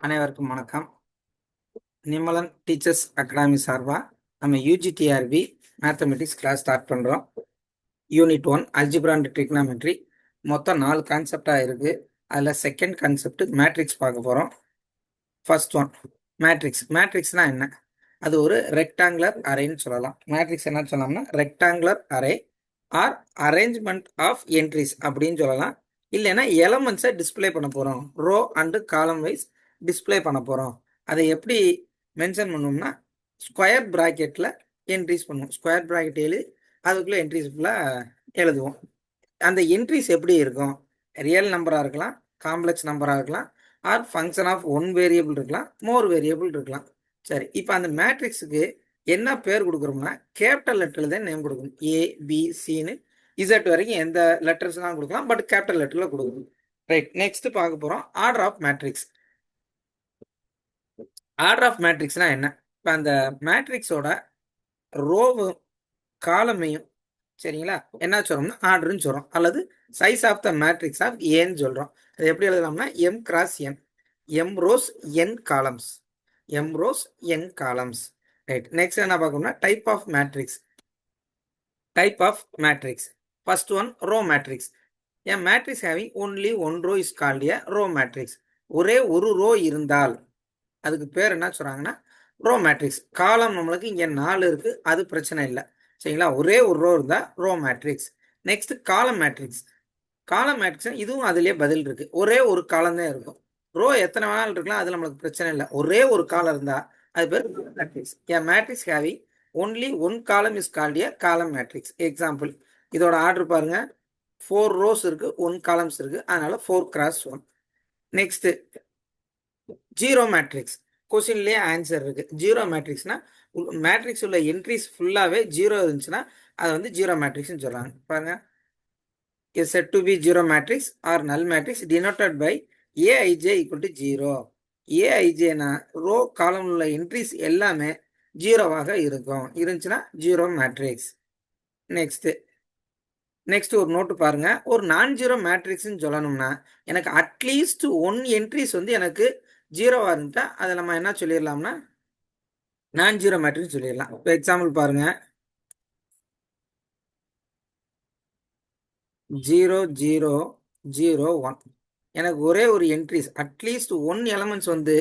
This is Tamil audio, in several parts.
அனைவருக்கும் வணக்கம். நிமலன் டீச்சர்ஸ் அகாடமி சார்பாக நம்ம யூஜிடிஆர்பி மேத்தமெட்டிக்ஸ் கிளாஸ் ஸ்டார்ட் பண்ணுறோம். Unit 1 algebra and trigonometry. மொத்தம் 4 கான்செப்டாக இருக்குது. அதில் செகண்ட் கான்செப்ட் மேட்ரிக்ஸ் பார்க்க போகிறோம். First one matrix. மேட்ரிக்ஸ்னால் என்ன? அது ஒரு ரெக்டாங்குலர் அரேன்னு சொல்லலாம். மேட்ரிக்ஸ் என்ன சொல்லலாம்னா rectangular array or arrangement of entries அப்படின்னு சொல்லலாம். இல்லைன்னா எலமெண்ட்ஸை டிஸ்பிளே பண்ண போகிறோம், row and column wise display பண்ண போகிறோம். அதை எப்படி மென்ஷன் பண்ணுவோம்னா ஸ்கொயர் ப்ராக்கெட்டில் என்ட்ரிஸ் பண்ணுவோம். ஸ்கொயர் ப்ராக்கெட் எழுதி அதுக்குள்ளே என்ட்ரிஸ் ஃபுல்லாக எழுதுவோம். அந்த என்ட்ரிஸ் எப்படி இருக்கும்? ரியல் நம்பராக இருக்கலாம், காம்ப்ளெக்ஸ் நம்பராக இருக்கலாம், or function of one variable இருக்கலாம், மோர் வேரியபிள் இருக்கலாம். சரி, இப்போ அந்த மேட்ரிக்ஸுக்கு என்ன பேர் கொடுக்குறோம்னா கேபிட்டல் லெட்டரில் தான் நேம் கொடுக்கணும். ஏபிசின்னு இசட் வரைக்கும் எந்த லெட்டர்ஸ்லாம் கொடுக்கலாம், பட் கேபிட்டல் லெட்டரில் கொடுக்கணும். ரைட், நெக்ஸ்ட் பார்க்க போகிறோம் order of matrix. Order of மேட்ரிக்ஸ்னா என்ன? இப்போ அந்த மேட்ரிக்ஸோட ரோவும் காலமையும் சரிங்களா என்ன சொல்றோம்னா ஆர்டர்னு சொல்றோம், அல்லது size of the matrix of ஏன்னு சொல்றோம். அது எப்படி எழுதலாம்னா M cross N, M rows N columns, M rows N columns. Right, next என்ன பார்க்கணும்னா type of matrix. Type of matrix. First one row matrix. A matrix having only one row is called a row matrix. ஒரே ஒரு ரோ இருந்தால் அதுக்கு பேர் என்ன சொல்றாங்கன்னா ரோ மேட்ரிக்ஸ். காலம் நம்மளுக்கு இங்கே 4 இருக்கு, அது பிரச்சனை இல்லை சரிங்களா. ஒரே ஒரு ரோ இருந்தா row matrix. Next column matrix. Column matrix இதுவும் அதுலயே பதில் இருக்கு, ஒரே ஒரு காலம் தான் இருக்கும். ரோ எத்தனை வேணாலும் இருக்கலாம், அது நம்மளுக்கு பிரச்சனை இல்லை. ஒரே ஒரு காலம் இருந்தா அது பேர் matrix. A matrix having only one column is called a column matrix. Example, இதோட ஆர்டர் பாருங்க, 4 rows இருக்கு, 1 columns இருக்கு, அதனால 4x1. Next zero matrix. கொஸ்டின்லேயே ஆன்சர் இருக்கு. ஜீரோ மேட்ரிக்ஸ்னா மேட்ரிக்ஸ் உள்ள என்ட்ரிஸ் ஃபுல்லாவே ஜீரோ இருந்துச்சுன்னா அதை வந்து ஜீரோ மேட்ரிக்ஸ்னு சொல்றாங்க. பாருங்க, is said to be zero matrix or null matrix denoted by aij equal to 0. aijனா ரோ காலம் உள்ள என்ட்ரிஸ் எல்லாமே ஜீரோவாக இருக்கும், இருந்துச்சுன்னா ஜீரோ மேட்ரிக்ஸ். நெக்ஸ்ட் ஒரு நோட்டு பாருங்க, ஒரு நான் ஜீரோ மேட்ரிக்ஸ்ன்னு சொல்லணும்னா எனக்கு அட்லீஸ்ட் 1 என்ட்ரிஸ் வந்து எனக்கு ஜீரோவா இருந்துட்டா அதை நம்ம என்ன சொல்லிடலாம்னா நான் ஜீரோ மேட்ரிக்ஸ் சொல்லிடலாம். இப்போ எக்ஸாம்பிள் பாருங்க, 0 0 0 1. எனக்கு ஒரே ஒரு என்ட்ரிஸ் அட்லீஸ்ட் 1 எலமெண்ட்ஸ் வந்து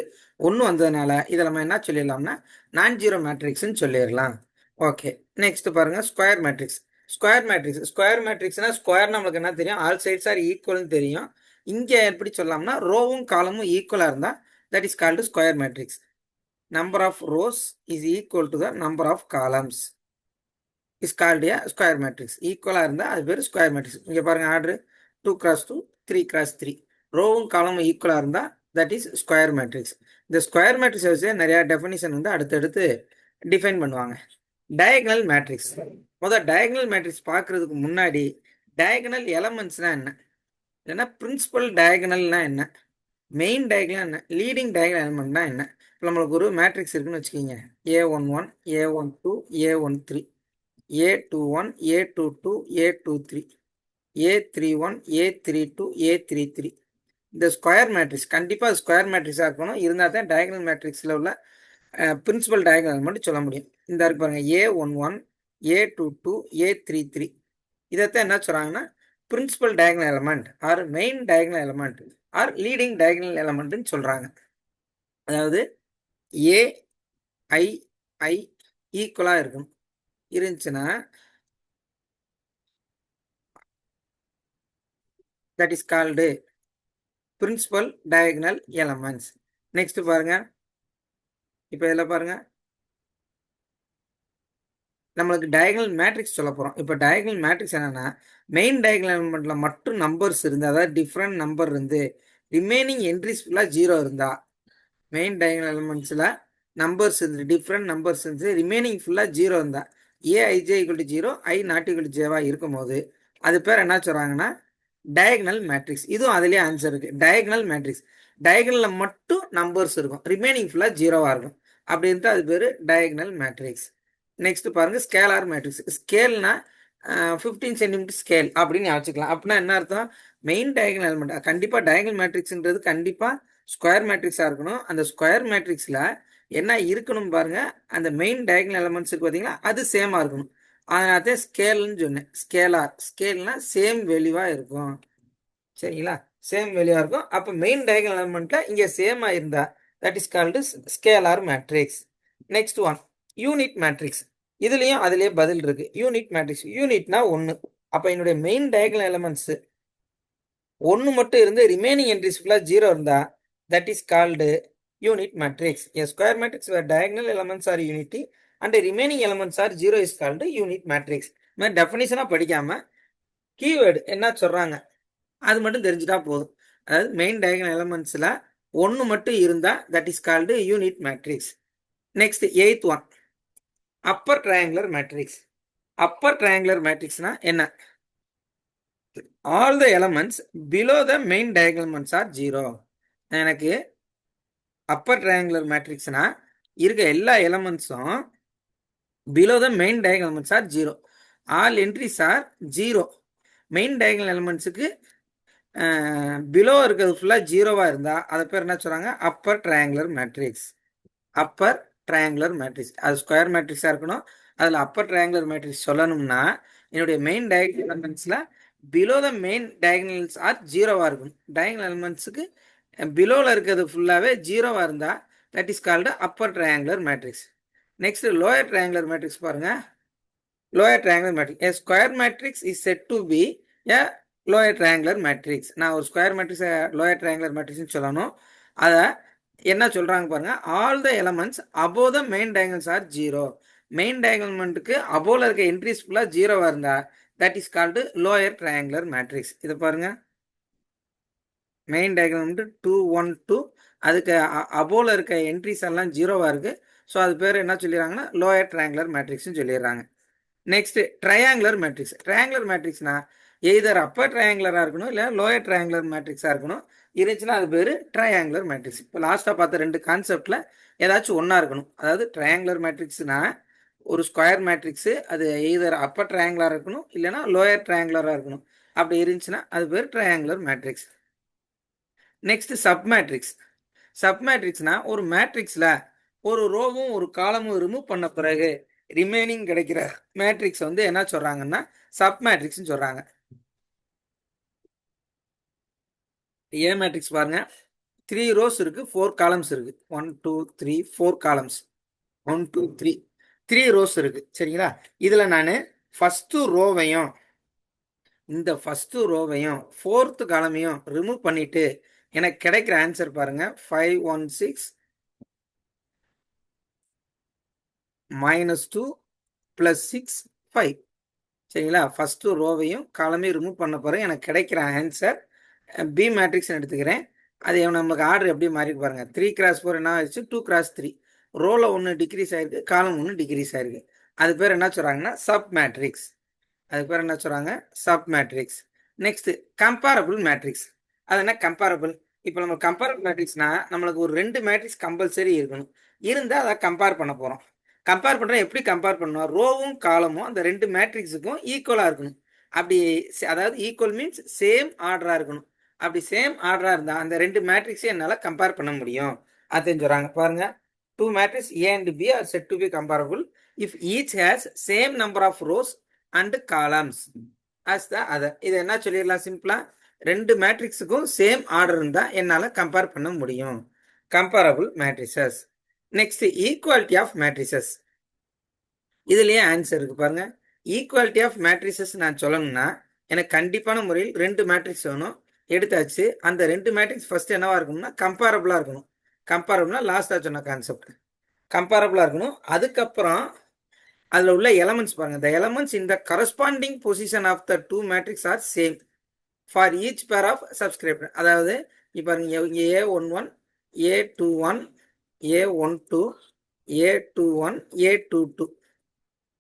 1 வந்ததுனால இதை நம்ம என்ன சொல்லிடலாம்னா நான் ஜீரோ மேட்ரிக்ஸ்ன்னு சொல்லிடலாம். ஓகே, நெக்ஸ்ட் பாருங்க square matrix. Square matrix. Square மேட்ரிக்ஸ்னா ஸ்கொயர் நம்மளுக்கு என்ன தெரியும், ஆல் சைட்ஸ் ஆர் ஈக்குவல்னு தெரியும். இங்கே எப்படி சொல்லலாம்னா ரோவும் காலமும் ஈக்குவலாக இருந்தால் that is called square matrix. Number of rows is equal to the number of columns is called a square matrix. ஈக்குவலாக இருந்தால் அது பேர் ஸ்கொயர் மேட்ரிக்ஸ். இங்கே பாருங்க ஆர்டர் 2x2 3x3. ரோவும் காலமும் ஈக்குவலாக இருந்தால் தட் இஸ் ஸ்கொயர் மேட்ரிக்ஸ். இந்த ஸ்கொயர் மேட்ரிக்ஸ் வச்சு நிறையா டெஃபினிஷன் வந்து அடுத்தடுத்து டிஃபைன் பண்ணுவாங்க. Diagonal matrix. முதல் டயகனல் மேட்ரிக்ஸ் பார்க்கறதுக்கு முன்னாடி டயகனல் எலமெண்ட்ஸ்னா என்ன, இல்லைன்னா பிரின்சிபல் டயகனல்னா என்ன, மெயின் டயகனல் என்ன, லீடிங் டயகனல் எலமெண்ட்னா என்ன. இப்போ நம்மளுக்கு ஒரு மேட்ரிக்ஸ் இருக்குன்னு வச்சுக்கிங்க, A11 A12 A13 A21 A22 A23 A31 A32 A33. இந்த ஸ்கொயர் மேட்ரிக்ஸ் கண்டிப்பாக ஸ்கொயர் மேட்ரிக்ஸாக இருக்கணும், இருந்தால் தான் டயகனல் மேட்ரிக்ஸில் உள்ள பிரின்சிபல் டயகனல் மட்டும் சொல்ல முடியும். இந்த இருக்கு பாருங்க, A11 A22 A33. இதைத்தான் என்ன சொல்றாங்கன்னா principal diagonal element or main diagonal element or leading diagonal எலமெண்ட்னு சொல்றாங்க. அதாவது AI ஈக்குவலா இருக்கும் இருந்துச்சுன்னா that is called principal diagonal elements. Next பாருங்க, இப்போ இதில் பாருங்க நம்மளுக்கு டயகனல் மேட்ரிக்ஸ் சொல்ல போகிறோம். இப்போ டயகனல் மேட்ரிக்ஸ் என்னன்னா மெயின் டயகனல் எலமெண்ட்ல மட்டும் நம்பர்ஸ் இருந்து, அதாவது டிஃப்ரெண்ட் நம்பர் இருந்து ரிமைனிங் என்ட்ரிஸ் ஃபுல்லாக ஜீரோ இருந்தா, மெயின் டயகனல் எலமெண்ட்ஸில் நம்பர்ஸ் இருந்து டிஃப்ரெண்ட் நம்பர்ஸ் இருந்து ரிமைனிங் ஃபுல்லாக ஜீரோ இருந்தா, aij equal to 0 i not equal to ஜேவா இருக்கும் போது அது பேர் என்ன சொல்கிறாங்கன்னா டயகனல் மேட்ரிக்ஸ். இதுவும் அதுலேயே ஆன்சர் இருக்கு, டயகனல் மேட்ரிக்ஸ். டயகனலில் மட்டும் நம்பர்ஸ் இருக்கும், ரிமைனிங் ஃபுல்லாக ஜீரோவாக இருக்கும், அப்படி இருந்தால் அது பேர் டயகனல் மேட்ரிக்ஸ். நெக்ஸ்ட் பாருங்க ஸ்கேலார் மேட்ரிக்ஸ். ஸ்கேல்னா 15 சென்டிமீட்டர் ஸ்கேல் அப்படின்னு வச்சுக்கலாம். அப்படின்னா என்ன அர்த்தம், மெயின் டயகனல் எலமெண்ட் கண்டிப்பாக டயகனல் மேட்ரிக்ஸ்ன்றது கண்டிப்பாக ஸ்கொயர் மேட்ரிக்ஸாக இருக்கணும். அந்த ஸ்கொயர் மேட்ரிக்ஸில் என்ன இருக்கணும் பாருங்க, அந்த மெயின் டயகனல் எலமெண்ட்ஸ் இருக்கு பார்த்தீங்களா, அது சேமாக இருக்கணும். அதனால தான் ஸ்கேல்னு சொன்னேன். ஸ்கேல்னா சேம் வேல்யூவாக இருக்கும். சரிங்களா, சேம் வேல்யூவாக இருக்கும். அப்போ மெயின் டயகனல் எலமெண்ட்டில் இங்கே சேமாக இருந்தால் that is called scalar matrix. Next one unit matrix. இதுலேயும் அதுலேயே பதில் இருக்கு. யூனிட் மேட்ரிக்ஸ், யூனிட்னா ஒன்று. அப்போ என்னுடைய மெயின் டயகனல் எலமெண்ட்ஸ் ஒன்று மட்டும் இருந்து ரிமைனிங் என்ட்ரிஸ் ஃபுல்லாக ஜீரோ இருந்தால் that is called unit matrix. A square matrix where diagonal elements are unity and the remaining elements are zero is called unit matrix. நான் டெஃபினிஷனாக படிக்காம கீவேர்டு என்ன சொல்கிறாங்க அது மட்டும் தெரிஞ்சுட்டா போதும். அதாவது மெயின் டயகனல் எலமெண்ட்ஸில் ஒன்று மட்டும் இருந்தால் that is called unit matrix. Next eighth one upper triangular matrix. Upper triangular மேட்ரிக்ஸ்னா என்ன? All the elements below the main diagonal elements are zero. எனக்கு அப்பர் ட்ரையாங்குலர் மேட்ரிக்ஸ்னா இருக்க எல்லா எலமெண்ட்ஸும் below the main diagonal elements are zero. All entries are zero. Main diagonal எலமெண்ட்ஸுக்கு பிலோ இருக்கிறது ஃபுல்லாக ஜீரோவாக இருந்தால் அதை பேர் என்ன சொல்கிறாங்க? Upper triangular matrix. Upper triangular matrix அது ஸ்கொயர் மேட்ரிக்ஸாக இருக்கணும். அதில் அப்பர் ட்ரையாங்குலர் மேட்ரிக்ஸ் சொல்லணும்னா என்னுடைய மெயின் டயகனல் எலமெண்ட்ஸில் below the main diagonals are ஜீரோவாக இருக்கணும். டயகனல் எலமெண்ட்ஸுக்கு பிலோவில் இருக்கிறது ஃபுல்லாகவே ஜீரோவாக இருந்தால் that is called upper triangular matrix. Next lower triangular matrix பாருங்க. Lower triangular matrix, a square matrix is said to be a lower triangular matrix. நான் ஒரு ஸ்கொயர் மேட்ரிக்ஸை லோயர் ட்ரையாங்குலர் மேட்ரிக்ஸ்னு சொல்லணும். அதை என்ன சொல்கிறாங்க பாருங்க, all the elements above the main diagonals are zero. Main டயகனல்மெண்ட்டுக்கு அபோவில் இருக்க என்ட்ரிஸ் ஃபுல்லாக ஜீரோவாக இருந்தால் that is called lower triangular matrix. இதை பாருங்க, மெயின் டயக்ராம் வந்து 2 1 2, அதுக்கு அபோவில் இருக்க என்ட்ரிஸ் எல்லாம் ஜீரோவாக இருக்குது. ஸோ அது பேர் என்ன சொல்லிடுறாங்கன்னா லோயர் ட்ரையாங்குலர் மேட்ரிக்ஸ்னு சொல்லிடுறாங்க. Next triangular matrix. ட்ரையாங்குலர் மேட்ரிக்ஸ்னா எய்தர் அப்பர் ட்ரையாங்குலராக இருக்கணும் இல்லை லோயர் ட்ரையாங்குலர் மேட்ரிக்ஸாக இருக்கணும். இருந்துச்சுன்னா அது பேர் ட்ரையாங்குலர் மேட்ரிக்ஸ். இப்போ லாஸ்ட்டாக பார்த்த ரெண்டு கான்செப்டில் ஏதாச்சும் ஒன்றா இருக்கணும். அதாவது ட்ரையாங்குலர் மேட்ரிக்ஸ்னா ஒரு ஸ்கொயர் மேட்ரிக்ஸு அது எய்தர் அப்பர் ட்ரையாங்குலராக இருக்கணும் இல்லைனா லோயர் ட்ரையாங்குலராக இருக்கணும். அப்படி இருந்துச்சுன்னா அது பேர் ட்ரையாங்குலர் மேட்ரிக்ஸ். Next submatrix. சப்மேட்ரிக்ஸ்னா ஒரு மேட்ரிக்ஸில் ஒரு ரோவும் ஒரு காலமும் ரிமூவ் பண்ண பிறகு ரிமைனிங் கிடைக்கிற மேட்ரிக்ஸ் வந்து என்ன சொல்கிறாங்கன்னா சப்மேட்ரிக்ஸ்னு சொல்கிறாங்க. ஏ மேட்ரிக்ஸ் பாருங்க, 3 rows இருக்குது, 4 columns இருக்குது. 1 2 3 4 columns. 1 2 3 3 rows இருக்குது. சரிங்களா, இதில் நான் ஃபஸ்ட்டு ரோவையும் இந்த ஃபஸ்ட்டு ரோவையும் ஃபோர்த்து காலமையும் ரிமூவ் பண்ணிவிட்டு எனக்கு கிடைக்கிற ஆன்சர் பாருங்க, 5 1 6 -2 + 6 5. சரிங்களா, ஃபஸ்ட்டு ரோவையும் காலமையும் ரிமூவ் பண்ண பிறகு எனக்கு கிடைக்கிற ஆன்சர் பி மேட்ரிக்ஸ் எடுத்துக்கிறேன். அது நமக்கு ஆர்டர் எப்படி மாறி பாருங்க, 3 x 4 என்ன ஆயிடுச்சு, 2 x 3. ரோவில் 1 டிக்ரீஸ் ஆயிருக்கு, காலம் 1 டிக்ரீஸ் ஆயிருக்கு. அது பேர் என்ன சொல்கிறாங்கன்னா சப் மேட்ரிக்ஸ். அது பேர் என்ன சொல்கிறாங்க, sub matrix. Next comparable matrix. அது என்ன கம்பேரபிள்? இப்போ நம்ம கம்பேரபிள் மேட்ரிக்ஸ்னா நம்மளுக்கு ஒரு 2 மேட்ரிக்ஸ் கம்பல்சரி இருக்கணும். இருந்தால் அதை கம்பேர் பண்ண போகிறோம். கம்பேர் பண்ணுறோம், எப்படி கம்பேர் பண்ணணும்? ரோவும் காலமும் அந்த 2 மேட்ரிக்ஸுக்கும் ஈக்குவலாக இருக்கணும். அப்படி அதாவது ஈக்குவல் மீன்ஸ் சேம் ஆர்டராக இருக்கணும். அப்படி சேம் ஆர்டராக இருந்தால் அந்த 2 மேட்ரிக்ஸையும் என்னால் கம்பேர் பண்ண முடியும். அது சொல்கிறாங்க பாருங்க, 2 matrices A and B are said to be comparable if each has same number of rows and columns as the other. இது என்ன சொல்லிடலாம் சிம்பிளா, 2 மேட்ரிக்ஸுக்கும் சேம் ஆர்டர் இருந்தால் என்னால் கம்பேர் பண்ண முடியும். Comparable matrices. Next equality of matrices. இதுலேயே ஆன்சர் இருக்கு பாருங்க. ஈக்குவாலிட்டி ஆஃப் மேட்ரிசஸ் நான் சொல்லணும்னா எனக்கு கண்டிப்பான முறையில் 2 மேட்ரிக்ஸ் வேணும். எடுத்தாச்சு. அந்த 2 மேட்ரிக்ஸ் ஃபர்ஸ்ட் என்னவா இருக்கணும்னா கம்பேரபிளாக இருக்கணும். கம்பேரபிள்னா லாஸ்ட்டாக சொன்ன கான்செப்ட் கம்பேரபிளாக இருக்கணும். அதுக்கப்புறம் அதில் உள்ள எலமெண்ட்ஸ் பாருங்க, the elements in the corresponding position of the 2 matrix are same for each pair of subscriptor. அதாவது இப்போ A11 A21 A12 A21 A22.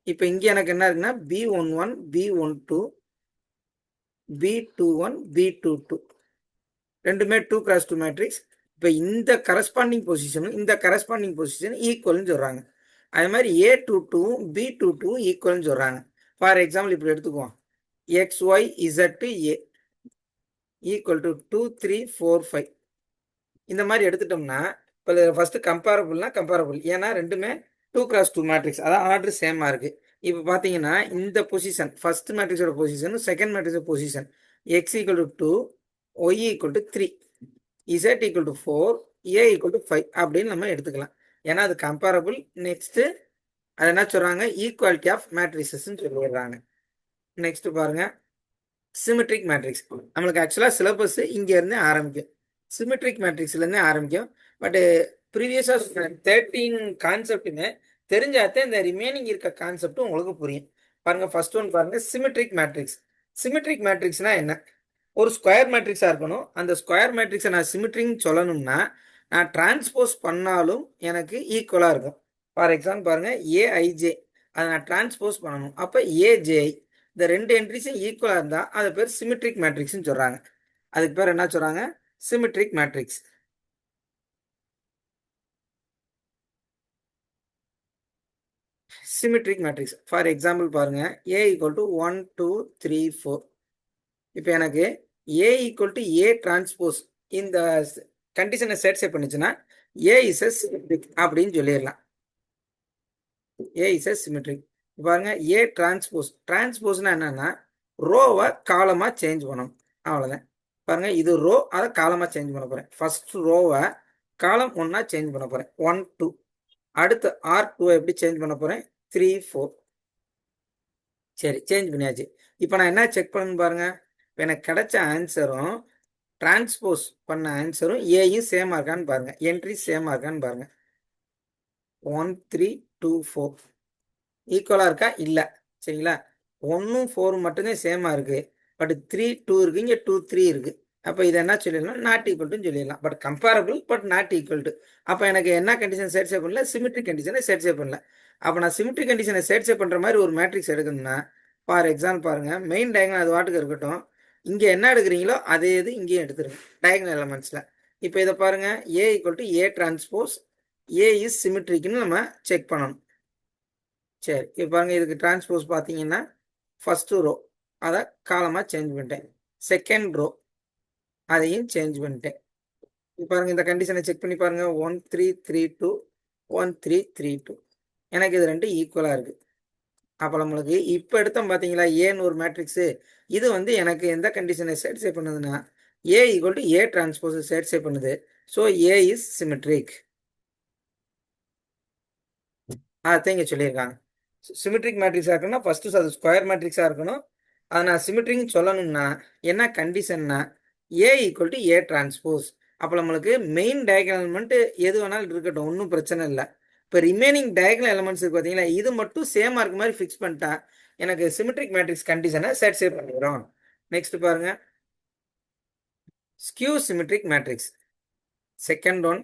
இப்போ இங்கே எனக்கு என்ன இருக்குன்னா B11 B12 B21 B22 ரெண்டுமே 2 x 2 மேட்ரிக்ஸ். இப்போ இந்த கரஸ்பாண்டிங் பொசிஷனும் இந்த கரஸ்பாண்டிங் பொசிஷன் ஈக்குவல்னு சொல்கிறாங்க. அது மாதிரி A22 B22 ஈக்குவல்னு சொல்கிறாங்க. ஃபார் எக்ஸாம்பிள் இப்படி எடுத்துக்குவோம், XY Z A equal to 2 3 4 5. இந்த மாதிரி எடுத்துட்டோம்னா இப்போ ஃபர்ஸ்ட் கம்பேரபிள்னா கம்பேரபிள், ஏன்னா ரெண்டுமே 2x2 மேட்ரிக்ஸ், அதான் ஆர்டர் சேமாக இருக்கு. இப்போ பார்த்தீங்கன்னா இந்த பொசிஷன் ஃபர்ஸ்ட் மேட்ரிக்ஸோட பொசிஷன், செகண்ட் மேட்ரிக்ஸோட position, x equal to 2, y equal to 3, z equal to 4, a equal to 5 அப்படின்னு நம்ம எடுத்துக்கலாம். ஏன்னா அது கம்பேரபிள். நெக்ஸ்ட் அது என்ன சொல்றாங்க, ஈக்குவாலிட்டி ஆஃப் மேட்ரிசஸ்ன்னு சொல்லிடுறாங்க. நெக்ஸ்ட் பாருங்க, சிமெட்ரிக் மேட்ரிக்ஸ். நம்மளுக்கு ஆக்சுவலாக சிலபஸ் இங்கேருந்து ஆரம்பிக்கும், சிமெட்ரிக் மேட்ரிக்ஸ்லேருந்தே ஆரம்பிக்கும். பட்டு ப்ரீவியஸாக 13 கான்செப்ட்டுமே தெரிஞ்சாதான் இந்த ரிமைனிங் இருக்க கான்செப்டும் உங்களுக்கு புரியும். பாருங்க, ஃபர்ஸ்ட் ஒன் பாருங்க, சிமெட்ரிக் மேட்ரிக்ஸ். சிமெட்ரிக் மேட்ரிக்ஸ்னா என்ன? ஒரு ஸ்கொயர் மேட்ரிக்ஸாக இருக்கணும். அந்த ஸ்கொயர் மேட்ரிக்ஸை நான் சிமெட்ரின்னு சொல்லணும்னா நான் டிரான்ஸ்போஸ் பண்ணாலும் எனக்கு ஈக்குவலாக இருக்கும். ஃபார் எக்ஸாம்பிள் பாருங்க, ஏஐஜே அதை நான் டிரான்ஸ்போஸ் பண்ணணும், அப்போ ஏஜேஐ இந்த ரெண்டு என்ட்ரிஸும் ஈக்குவலாக இருந்தால் அதை பேர் சிமெட்ரிக் மேட்ரிக்ஸ்னு சொல்கிறாங்க. அதுக்கு பேர் என்ன சொல்கிறாங்க, symmetric matrix. Symmetric matrix for example பாருங்க, ஏ ஈக்குவல் டு 1 2 3 4. இப்போ எனக்கு ஏ ஈக்குவல் டு ஏ டிரான்ஸ்போஸ் இந்த கண்டிஷனை சேட்டிஸ்ஃபை பண்ணுச்சுன்னா ஏ இஸ் எ சிமெட்ரிக் அப்படின்னு சொல்லிடலாம். ஏ இஸ் எ சிமெட்ரிக். பாருங்க, ஏ டிரான்ஸ்போஸ், டிரான்ஸ்போஸ்னா என்னன்னா ரோவை காலமாக சேஞ்ச் பண்ணணும், அவ்வளோதான். பாருங்க, இது ரோ, அதை காலமாக சேஞ்ச் பண்ண போகிறேன். ஃபர்ஸ்ட் ரோவை காலம் ஒன்றா சேஞ்ச் பண்ண போகிறேன், 1 2. அடுத்து R2 எப்படி சேஞ்ச் பண்ண போகிறேன், 3 4. சரி, சேஞ்ச் பண்ணியாச்சு. இப்போ நான் என்ன செக் பண்ணணும் பாருங்க, இப்போ எனக்கு கிடைச்ச ஆன்சரும் டிரான்ஸ்போஸ் பண்ண ஆன்சரும் ஏயும் சேமாக இருக்கான்னு பாருங்க, என்ட்ரி சேமாக இருக்கான்னு பாருங்க. 1 3 2 4 ஈக்குவலாக இருக்கா, இல்லை. சரிங்களா, 1 4 மட்டும்தான் சேமாக இருக்குது. பட் 3 2 இருக்குது, இங்கே 2 3 இருக்குது. அப்போ இதை என்ன சொல்லிடலாம், நாட் ஈக்குவல்ட்டுன்னு சொல்லிடலாம். But comparable, but not equal to. அப்போ எனக்கு என்ன கண்டிஷன் சேட்டிஸ்ஃபை பண்ணல, சிமெட்ரிக் கண்டிஷனை சேட்டிஸ்ஃபை பண்ணல. அப்போ நான் சிமெட்ரிக் கண்டிஷனை சேட்டிஸ்ஃபை பண்ணுற மாதிரி ஒரு மேட்ரிக்ஸ் எடுக்கணும்னா, ஃபார் எக்ஸாம்பிள் பாருங்கள், மெயின் டயகனல் அது வாட்டுக்கு இருக்கட்டும், இங்கே என்ன எடுக்கிறீங்களோ அதே இது இங்கேயும் எடுத்துருங்க டயகனல் எலமெண்ட்ஸில். இப்போ இதை பாருங்கள், A equal to A transpose, A is சிமெட்ரிக்னு நம்ம செக் பண்ணணும். சரி, இப்போ பாருங்கள், இதுக்கு டிரான்ஸ்போஸ் பார்த்தீங்கன்னா ஃபஸ்ட்டு ரோ அதை காலமாக சேஞ்ச் பண்ணிட்டேன், செகண்ட் ரோ அதையும் சேஞ்ச் பண்ணிட்டேன். இப்போ பாருங்கள், இந்த கண்டிஷனை செக் பண்ணி பாருங்கள், 1 3 3 2 1 3 3 2. எனக்கு இது ரெண்டு ஈக்குவலாக இருக்குது. அப்போ நம்மளுக்கு இப்போ எடுத்தோம் பார்த்தீங்களா ஏன்னு ஒரு மேட்ரிக்ஸு, இது வந்து எனக்கு எந்த கண்டிஷனை சேட்டிஸ்ஃபை பண்ணுதுன்னா A equal to A transpose satisfy பண்ணுது. So A is symmetric. அதான் இங்கே சொல்லியிருக்காங்க. சிமெட்ரிக் மேட்ரிக்ஸாக இருக்கணும்னா ஃபஸ்ட்டு அது ஸ்கொயர் மேட்ரிக்ஸாக இருக்கணும். அதை நான் சிமெட்ரிக்னு சொல்லணும்னா என்ன கண்டிஷன்னா ஏ ஈக்குவல் டு ஏ டிரான்ஸ்போஸ். அப்போ நம்மளுக்கு மெயின் டயகனல் எலமெண்ட் எது வேணாலும் இருக்கட்டும், ஒன்றும் பிரச்சனை இல்லை. இப்போ ரிமைனிங் டயகனல் எலமெண்ட்ஸ் இருக்கு பார்த்தீங்களா, இது மட்டும் சேமாக இருக்க மாதிரி ஃபிக்ஸ் பண்ணிட்டா எனக்கு சிமெட்ரிக் மேட்ரிக்ஸ் கண்டிஷனை சாட்டிஸ்ஃபை பண்ணிடுறோம். நெக்ஸ்ட் பாருங்க, skew symmetric matrix. Second one,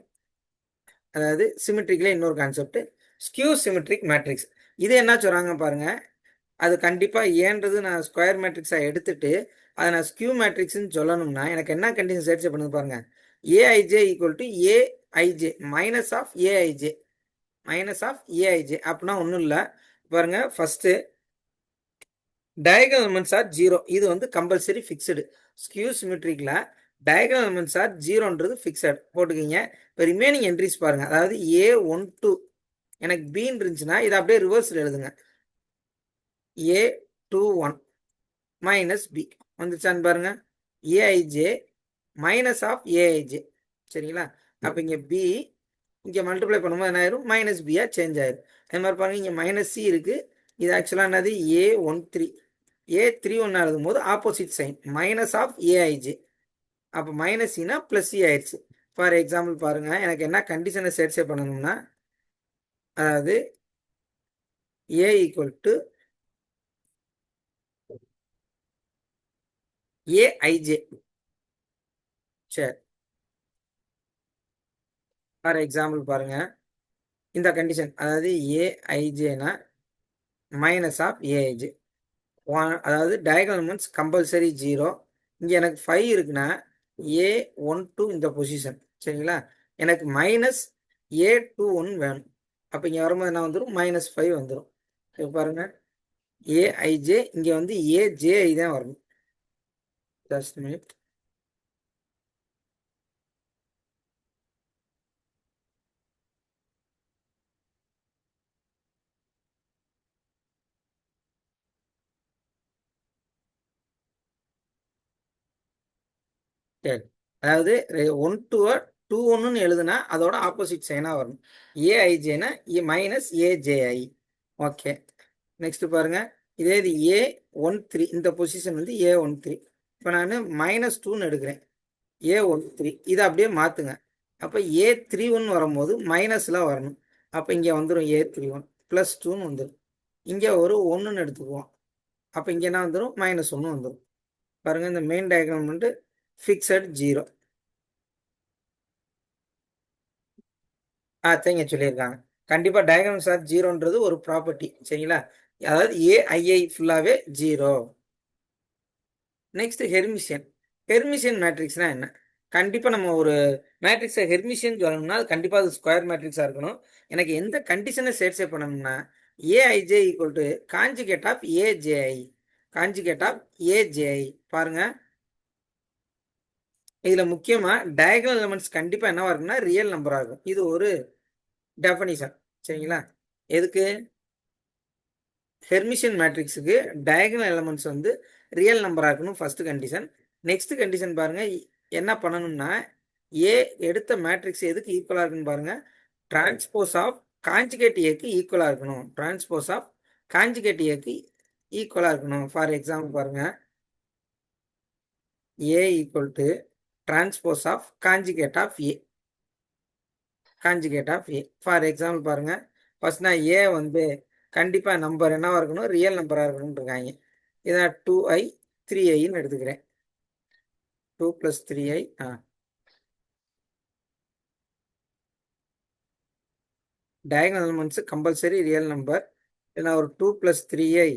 அதாவது சிமெட்ரிக்ல இன்னொரு கான்செப்ட், ஸ்கியூ சிமெட்ரிக் மேட்ரிக்ஸ். இது என்ன சொல்கிறாங்க பாருங்க, அது கண்டிப்பாக ஏன்றது நான் ஸ்கொயர் மேட்ரிக்ஸாக எடுத்துட்டு அதை நான் ஸ்கியூ மேட்ரிக்ஸ்ன்னு சொல்லணும்னா எனக்கு என்ன கண்டிஷன் சேட்டிஸ்ஃபை பண்ணுது பாருங்க, A I J equal to A I J minus of A I J, minus of A I J. அப்படின்னா ஒன்றும் இல்லை. பாருங்க, ஃபர்ஸ்ட்டு டயகனல் எலிமெண்ட்ஸ் ஆர் 0, இது வந்து கம்பல்சரி ஃபிக்ஸ்டு. ஸ்கியூ சிமெட்ரிக்கில் டயகனல் எலிமெண்ட்ஸ் ஆர் 0ன்றது ஃபிக்ஸட் போட்டுக்கிங்க. இப்போ ரிமைனிங் என்ட்ரிஸ் பாருங்க, அதாவது A1 2 எனக்கு பின்னு இருந்துச்சுன்னா இதை அப்படியே ரிவர்ஸில் எழுதுங்க, A21 மைனஸ் பி வந்துச்சான்னு பாருங்க, ஏஐஜே மைனஸ் ஆஃப் ஏஐஜே. சரிங்களா, அப்போ இங்கே பி இங்கே மல்டிப்ளை பண்ணும்போது என்ன ஆயிரும், மைனஸ் பியாக சேஞ்ச் ஆயிரும். அதே மாதிரி பாருங்க, இங்கே மைனஸ் சி இருக்குது, இது ஆக்சுவலாக என்னது A13, A31 எழுதும் போது opposite sign minus of A I J. அப்போ மைனஸ் சினா ப்ளஸ் சி ஆயிடுச்சு. ஃபார் எக்ஸாம்பிள் பாருங்க, எனக்கு என்ன கண்டிஷனை சேட்டிஸ்ஃபை பண்ணணும்னா, அதாவது ஏ ஈக்குவல் டு ஏஐஜே. சரி, ஃபார் எக்ஸாம்பிள் பாருங்க, இந்த கண்டிஷன், அதாவது ஏஐஜேனா மைனஸ் ஆஃப் ஏஐஜே, அதாவது டயகனல் எலிமெண்ட்ஸ் கம்பல்சரி 0. இங்கே எனக்கு 5 இருக்குன்னா A12 இந்த பொசிஷன். சரிங்களா, எனக்கு மைனஸ் A21 வேணும். அப்போ இங்கே வரும்போது என்ன வந்துடும், -5 வந்துடும். இப்போ பாருங்க, ஏஐஜே இங்கே வந்து ஏஜேஐ தான் வரணும். Just minute. சரி. அதாவது 1 டூ 2 1ன்னு எழுதுனா அதோட ஆப்போசிட் சைனாக வரணும். ஏஐஜேனா மைனஸ் ஏஜேஐ. ஓகே. நெக்ஸ்ட் பாருங்க. இதே இது A13 இந்த பொசிஷன் வந்து A13. இப்போ நான் -2ன்னு எடுக்கிறேன். A13 இதை அப்படியே மாற்றுங்க. அப்போ A31 வரும்போது மைனஸில் வரணும். அப்போ இங்கே வந்துடும் A31 +2ன்னு வந்துடும். இங்கே ஒரு 1ன்னு எடுத்துக்குவோம். அப்போ இங்கே என்ன வந்துடும்? -1 வந்துடும். பாருங்கள், இந்த மெயின் டயக்ராம் வந்து ஃபிக்ஸட் 0. சரிங்க, சொல்லியிருக்காங்க. கண்டிப்பாக டயக்ராம் சார் 0ன்றது ஒரு ப்ராப்பர்ட்டி. சரிங்களா? அதாவது ஏஐஐ ஃபுல்லாகவே 0. நெக்ஸ்ட் ஹெர்மிஷியன். ஹெர்மிஷியன் மேட்ரிக்ஸ்னா என்ன? கண்டிப்பாக நம்ம ஒரு மேட்ரிக்ஸை ஹெர்மிஷியன் சொல்லணும்னா அது கண்டிப்பாக அது ஸ்கொயர் மேட்ரிக்ஸாக இருக்கணும். எனக்கு எந்த கண்டிஷனை சேட்ஸ்ஃபை பண்ணணும்னா A I J equal to conjugate of A J I. Conjugate of A J I. பாருங்க, இதில் முக்கியமாக டயகனல் எலிமெண்ட்ஸ் கண்டிப்பாக என்னவா இருக்குன்னா ரியல் நம்பராக இருக்கும். இது ஒரு டெஃபனிஷன். சரிங்களா? எதுக்கு? ஹெர்மிஷியன் மேட்ரிக்ஸுக்கு டயகனல் எலிமெண்ட்ஸ் வந்து ரியல் நம்பராக இருக்கணும் ஃபர்ஸ்ட் கண்டிஷன். நெக்ஸ்ட் கண்டிஷன் பாருங்க, என்ன பண்ணணும்னா ஏ எடுத்த மேட்ரிக்ஸ் எதுக்கு ஈக்குவலாக இருக்குன்னு பாருங்க. டிரான்ஸ்போஸ் ஆஃப் காஞ்சுகேட் ஏக்கு ஈக்குவலாக இருக்கணும். டிரான்ஸ்போஸ் ஆஃப் காஞ்சுகேட் ஏக்கு ஈக்குவலாக இருக்கணும். ஃபார் எக்ஸாம்பிள் பாருங்க, A equal to transpose of conjugate of A. Conjugate of A. For example பாருங்க, ஃபர்ஸ்ட் நான் ஏ வந்து கண்டிப்பாக நம்பர் என்னவா இருக்கணும்? ரியல் நம்பராக இருக்கணும்னு இருக்காங்க. இதை 2i 3iன்னு எடுத்துக்கிறேன். 2 + 3i. Diagonal elements compulsory real number. நான் ஒரு 2 + 3i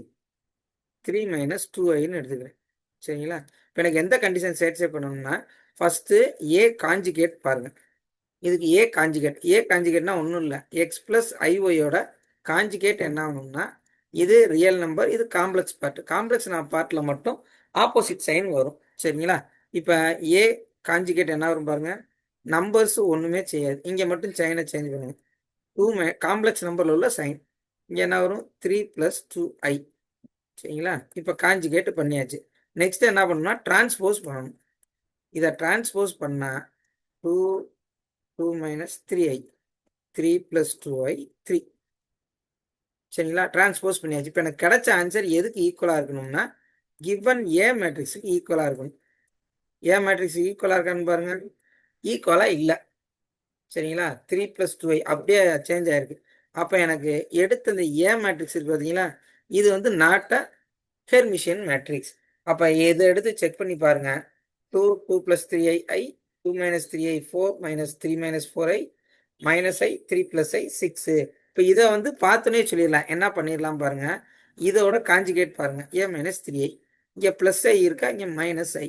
3 - 2iன்னு எடுத்துக்கிறேன். சரிங்களா? இப்போ எனக்கு எந்த கண்டிஷன் சேட்ஸ்ஃபை பண்ணணும்னா ஃபர்ஸ்ட் ஏ காஞ்சுகேட் பாருங்க. இதுக்கு ஏ காஞ்சுகேட். ஏ காஞ்சுகேட்னா ஒன்றும் இல்லை, எக்ஸ் ப்ளஸ் ஐஒயோட காஞ்சுகேட் என்ன ஆகணும்னா இது ரியல் நம்பர், இது காம்ப்ளெக்ஸ் பார்ட். காம்ப்ளெக்ஸ் பார்ட்டில் மட்டும் ஆப்போசிட் சைன் வரும். சரிங்களா? இப்போ ஏ காஞ்சுகேட் என்ன வரும் பாருங்க. நம்பர்ஸ் ஒன்றுமே செய்யாது, இங்கே மட்டும் சைனை சேஞ்ச் பண்ணுங்க. 2 காம்ப்ளெக்ஸ் நம்பரில் உள்ள சைன் இங்கே என்ன வரும்? 3 + 2i. சரிங்களா? இப்போ காஞ்சுகேட் பண்ணியாச்சு. நெக்ஸ்ட் என்ன பண்ணணும்னா டிரான்ஸ்போஸ் பண்ணணும். இதை டிரான்ஸ்போஸ் பண்ணால் 2 2 - 3i 3 + 2i 3. சரிங்களா? டிரான்ஸ்போஸ் பண்ணியாச்சு. இப்போ எனக்கு கிடைச்ச ஆன்சர் எதுக்கு ஈக்குவலாக இருக்கணும்னா கிவன் ஏ மேட்ரிக்ஸுக்கு ஈக்குவலாக இருக்கணும். ஏ மேட்ரிக்ஸ் ஈக்குவலாக இருக்கான்னு பாருங்க. ஈக்குவலாக இல்லை. சரிங்களா? 3 + 2i அப்படியே சேஞ்ச் ஆயிருக்கு. அப்போ எனக்கு எடுத்த இந்த ஏ மேட்ரிக்ஸ் இருக்கு பார்த்தீங்களா, இது வந்து நாட் அ ஹெர்மிஷியன் மேட்ரிக்ஸ். அப்போ இதை எடுத்து செக் பண்ணி பாருங்க. 2 2 + 3i i 2 - 3i 4 -3 - 4i -i 3 + i 6. இப்போ இதை வந்து பார்த்தோன்னே சொல்லிடலாம். என்ன பண்ணிடலாம் பாருங்க, இதோட காஞ்சுகேட் பாருங்க. a - 3i. இங்கே +i இருக்கா, இங்கே -i.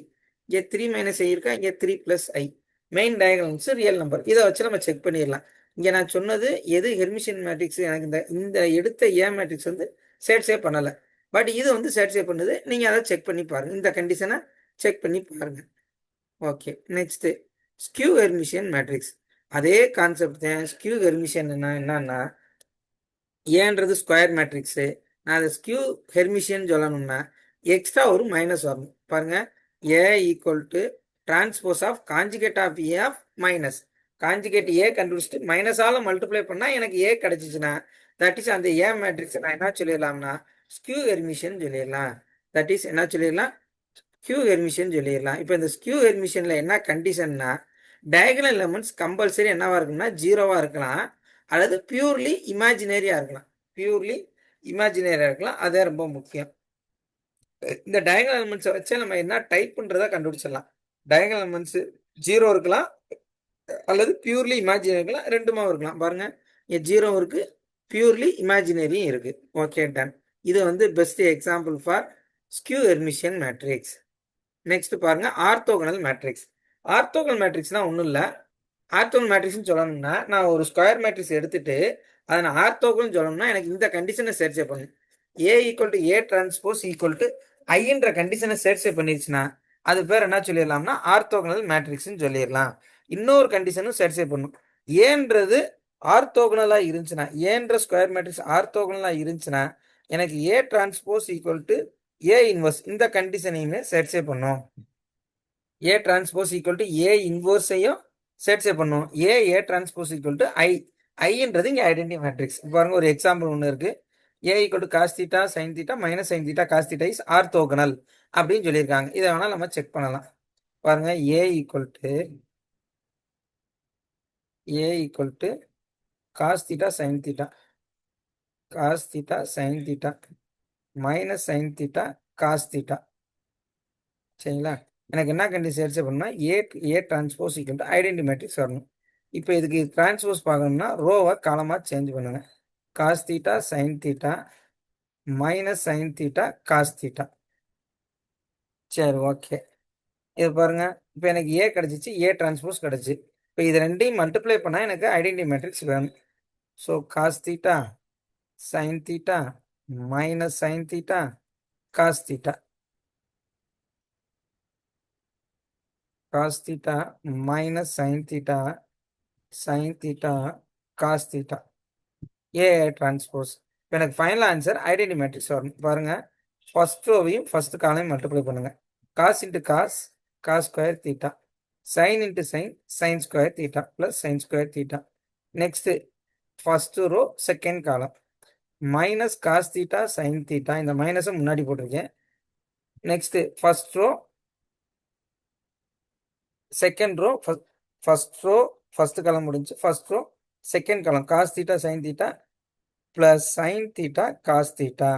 இங்கே 3 - i இருக்கா, இங்கே 3 + i. Main diagonals real number. இதை வச்சு நம்ம செக் பண்ணிடலாம். இங்கே நான் சொன்னது எது ஹெர்மிஷியன் மேட்ரிக்ஸ், எனக்கு இந்த எடுத்த ஏ மேட்ரிக்ஸ் வந்து சேட்ஸ்ஃபை பண்ணலை. பட் இது வந்து சாட்டிஸ்ஃபை பண்ணுது. நீங்கள் அதை செக் பண்ணி பாருங்கள், இந்த கண்டிஷனை செக் பண்ணி பாருங்கள். Okay. Next skew Hermitian matrix. அதே கான்செப்ட் தான். ஸ்கியூ ஹெர்மிஷியன் என்னன்னா ஏன்றது ஸ்கொயர் மேட்ரிக்ஸு. நான் அதை ஸ்கியூ ஹெர்மிஷியன் சொல்லணும்னா எக்ஸ்ட்ரா ஒரு மைனஸ் வரணும். பாருங்க, A equal to transpose of conjugate of A of minus. Conjugate A கண்டுபிடிச்சிட்டு மைனஸால மல்டிப்ளை பண்ணால் எனக்கு ஏ கிடைச்சிச்சுன்னா தட் இஸ் அந்த ஏ மேட்ரிக்ஸ் நான் என்ன சொல்லிடலாம்னா ஸ்கியூ ஹெர்மிஷியன் சொல்லிடலாம். தட் இஸ் என்ன சொல்லிடலாம்? ஸ்கியூ ஹெர்மிஷியன் சொல்லிடலாம். இப்போ இந்த ஸ்கியூ ஹெர்மிஷியனில் என்ன கண்டிஷன்னா டயகனல் எலிமெண்ட்ஸ் கம்பல்சரி என்னவா இருக்கும்னா 0வா இருக்கலாம், அல்லது பியூர்லி இமேஜினரியா இருக்கலாம். பியூர்லி இமேஜினரியா இருக்கலாம். அதே ரொம்ப முக்கியம். இந்த டயகனல் எலிமெண்ட்ஸை வச்சு நம்ம என்ன டைப்ன்றதை கண்டுபிடிச்சிடலாம். டயகனல் எலிமெண்ட்ஸ் 0 இருக்கலாம், அல்லது பியூர்லி இமேஜினரி இருக்கலாம், ரெண்டுமா இருக்கலாம். பாருங்க, இங்கே 0 இருக்கு, பியூர்லி இமேஜினரியும் இருக்கு. Okay, done. இது வந்து best example for skew Hermitian matrix. Next பாருங்க, ஆர்த்தோகனல் மேட்ரிக்ஸ். ஆர்த்தோகனல் மேட்ரிக்ஸ்னா ஒன்றும் இல்லை. ஆர்த்தோகனல் மேட்ரிக்ஸ்னு சொல்லணும்னா நான் ஒரு ஸ்கொயர் மேட்ரிக்ஸ் எடுத்துட்டு அதை நான் ஆர்த்தோகனல் சொல்லணும்னா எனக்கு இந்த கண்டிஷனை சேட்ஸ்ஃபை பண்ணணும். A equal to A transpose equal to ஐன்ற கண்டிஷனை சேட்ஸ்ஃபை பண்ணிருச்சுன்னா அது பேர் என்ன சொல்லிடலாம்னா ஆர்த்தோகனல் மேட்ரிக்ஸ்னு சொல்லிடலாம். இன்னொரு கண்டிஷனும் சேட்ஸ்ஃபை பண்ணணும். ஏன்றது ஆர்த்தோகனலா இருந்துச்சுன்னா, ஏன்ற ஸ்கொயர் மேட்ரிக்ஸ் ஆர்த்தோகனலா இருந்துச்சுன்னா எனக்கு A transpose equal to A inverse இந்த கண்டிஷனையுமே சேட்ஸ்ஃபை பண்ணும். A transpose equal to A இன்வர்ஸையும் சேட்ஸே பண்ணும். ஏ டிரான்ஸ்போஸ் ஈக்குவல் டு ஐன்றது இங்கே ஐடென்டி மேட்ரிக்ஸ். பாருங்க ஒரு எக்ஸாம்பிள் ஒன்று இருக்கு. A equal to cos theta sine theta minus sine theta cos theta is orthogonal அப்படின்னு சொல்லியிருக்காங்க. இதை வேணா நம்ம செக் பண்ணலாம். பாருங்க A equal to cos theta sine theta cos theta sine theta minus sine theta cos theta. சரிங்களா? எனக்கு என்ன கண்டிஷன் சேட்ஸே பண்ணணும்னா A transpose equal to identity matrix வரணும். இப்போ இதுக்கு டிரான்ஸ்போஸ் பார்க்கணும்னா ரோவை காலமாக சேஞ்ச் பண்ணுங்க. Cos theta sine theta minus sine theta cos theta. சரி, ஓகே. இது பாருங்க, இப்போ எனக்கு ஏ கிடச்சிச்சு, ஏ டிரான்ஸ்போஸ் கிடச்சி. இப்போ இது ரெண்டையும் மல்டிப்ளை பண்ணால் எனக்கு ஐடென்டி மேட்ரிக்ஸ் வேணும். So cos theta sine theta minus sine theta cos theta cos theta minus sine theta cos theta A transpose. இப்போ எனக்கு ஃபைனல் ஆன்சர் ஐடென்டி மேட்ரிக்ஸ் வரணும். பாருங்க, ஃபர்ஸ்ட் ரோவையும் ஃபர்ஸ்ட் காலையும் மல்டிப்ளை பண்ணுங்க. Cos into cos cos square theta sine into sine sine square theta plus sine square theta. Next first row second column minus cos theta sine theta, இந்த மைனஸை முன்னாடி போட்டிருக்கேன். Next first row second row first row first column முடிஞ்சு first row second column cos theta sine theta plus sine theta cos theta.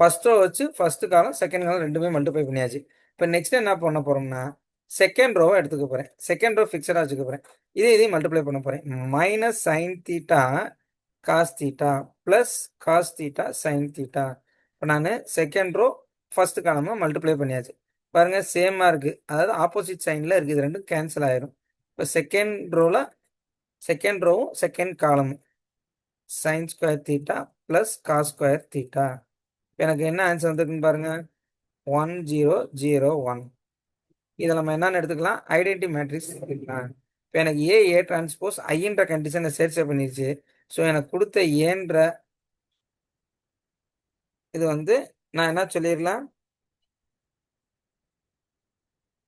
First row வச்சு ஃபர்ஸ்ட் காலம் செகண்ட் காலம் ரெண்டுமே மல்டிப்ளை பண்ணியாச்சு. இப்போ நெக்ஸ்ட் என்ன பண்ண போறோம்னா செகண்ட் ரோவை எடுத்துக்க போறேன். செகண்ட் ரோ ஃபிக்ஸடாக வச்சுக்க போறேன். இதையும் மல்டிப்ளை பண்ண போறேன். Minus sine theta cos theta plus cos theta sine theta. இப்போ நான் செகண்ட் ரோ ஃபர்ஸ்ட் காலமாக மல்டிப்ளை பண்ணியாச்சு. பாருங்க சேமாக இருக்குது, அதாவது ஆப்போசிட் சைனில் இருக்குது. இது ரெண்டும் கேன்சல் ஆயிரும். இப்போ செகண்ட் ரோவும் செகண்ட் காலமும் sine square theta plus cos square theta. எனக்கு என்ன ஆன்சர் வந்துருக்குன்னு பாருங்க, 1001. இதை நம்ம என்னன்னு எடுத்துக்கலாம், ஐடென்டி மேட்ரிக்ஸ் எடுத்துக்கலாம். இப்போ எனக்கு ஏ டிரான்ஸ்போஸ் ஐன்ற கண்டிஷனை சேர்ச்சே பண்ணிருச்சு. ஸோ எனக்கு கொடுத்த ஏன்ற இது நான் என்ன சொல்லிடலாம்,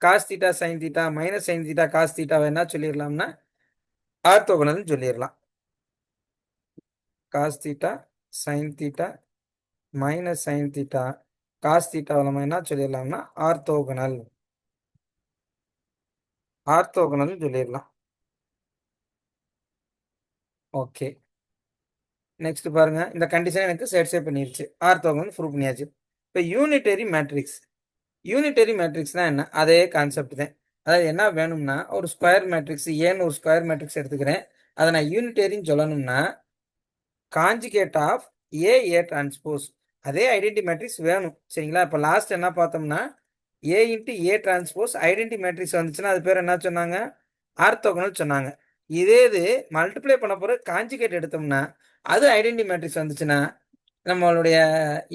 cos theta sine theta minus sine theta cos தீட்டாவை என்ன சொல்லிடலாம்னா ஆர்த்தோகனல்னு சொல்லிடலாம். Cos theta sine theta minus sine theta cos தீட்டாவை நம்ம என்ன சொல்லிடலாம்னா ஆர்த்தோகனல் சொல்லிடலாம். ஓகே, நெக்ஸ்ட் பாருங்க, இந்த கண்டிஷன் எனக்கு சேட்ஸே பண்ணிருச்சு, ஆர்த்தோகனல் ப்ரூவ் பண்ணியாச்சு. இப்போ யூனிட்டரி மேட்ரிக்ஸ்னா என்ன, அதே கான்செப்ட் தான். அதாவது என்ன வேணும்னா ஒரு ஸ்கொயர் மேட்ரிக்ஸ் ஏன்னு ஒரு ஸ்கொயர் மேட்ரிக்ஸ் எடுத்துக்கிறேன். அதை நான் யூனிட்டரின்னு சொல்லணும்னா காஞ்சுகேட் ஆஃப் ஏ டிரான்ஸ்போஸ், அதே ஐடென்டி மேட்ரிக்ஸ் வேணும். சரிங்களா? இப்போ லாஸ்ட் என்ன பார்த்தோம்னா A into A transpose identity matrix வந்துச்சுன்னா அது பேர் என்ன சொன்னாங்க, ஆர்த்தோகனல் சொன்னாங்க. இது மல்டிப்ளை பண்ண போகிற காஞ்சுகேட் எடுத்தோம்னா அது ஐடென்டி மேட்ரிக்ஸ் வந்துச்சுன்னா நம்மளுடைய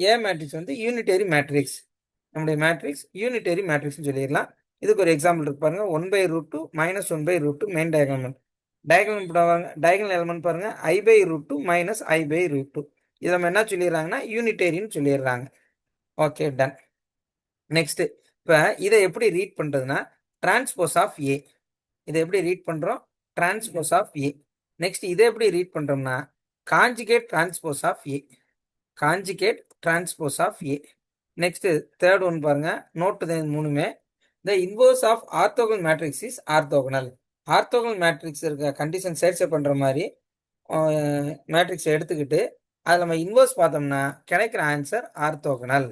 ஏ மேட்ரிக்ஸ் யூனிட்டரி மேட்ரிக்ஸ். நம்முடைய மேட்ரிக்ஸ் யூனிட்டரி மேட்ரிக்ஸ்னு சொல்லிடலாம். இதுக்கு ஒரு எக்ஸாம்பிள் இருக்கு பாருங்க, 1/√2 -1/√2 மெயின் டயக்ராம். டயகனல் எலமெண்ட் பாருங்க, i/√2 மைனஸ் i/√2. இதை நம்ம என்ன சொல்லிடுறாங்கன்னா யூனிட்டேரியன் சொல்லிடுறாங்க. Okay, ton. நெக்ஸ்ட், இப்போ இதை எப்படி ரீட் பண்றதுன்னா டிரான்ஸ்போஸ் ஆஃப் ஏ. இதை எப்படி ரீட் பண்றோம், டிரான்ஸ்போஸ் ஆஃப் ஏ. நெக்ஸ்ட் இதை எப்படி ரீட் பண்றோம்னா conjugate transpose of A. Next third one பாருங்க, நோட் மூணுமே the inverse of orthogonal matrix is orthogonal. Orthogonal matrix இருக்க கண்டிஷன் சேட்ஸை பண்ணுற மாதிரி மேட்ரிக்ஸை எடுத்துக்கிட்டு அதில் நம்ம இன்வர்ஸ் பார்த்தோம்னா கிடைக்கிற ஆன்சர் ஆர்த்தோகனல்.